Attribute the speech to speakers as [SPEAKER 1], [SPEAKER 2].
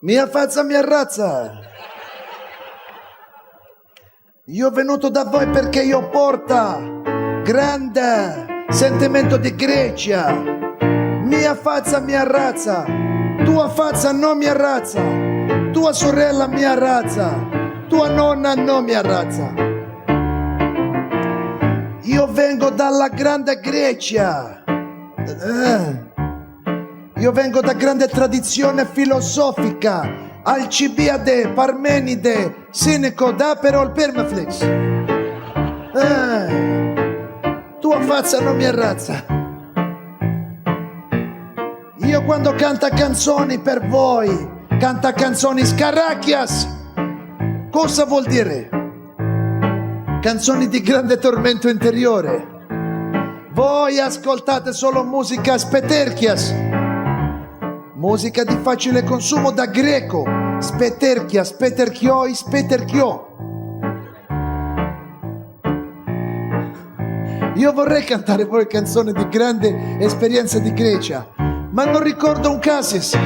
[SPEAKER 1] Mia faccia, mia razza. Io ho venuto da voi perché io porta grande sentimento di Grecia. Mia faccia, mia razza. Tua faccia, non mia razza. Tua sorella, mia razza. Tua nonna, non mia razza. Io vengo dalla grande Grecia. Io vengo da grande tradizione filosofica. Alcibiade, Parmenide, Seneco, Daperol, Permaflex. Tua faccia non mi arrazza. Io quando canta canzoni per voi, canta canzoni scaracchias. Cosa vuol dire? Canzoni di grande tormento interiore. Voi ascoltate solo musica speterchias. Musica di facile consumo da greco. Speterchia, speterchioi, speterchiò. Io vorrei cantare poi canzoni di grande esperienza di Grecia, ma non ricordo un casis.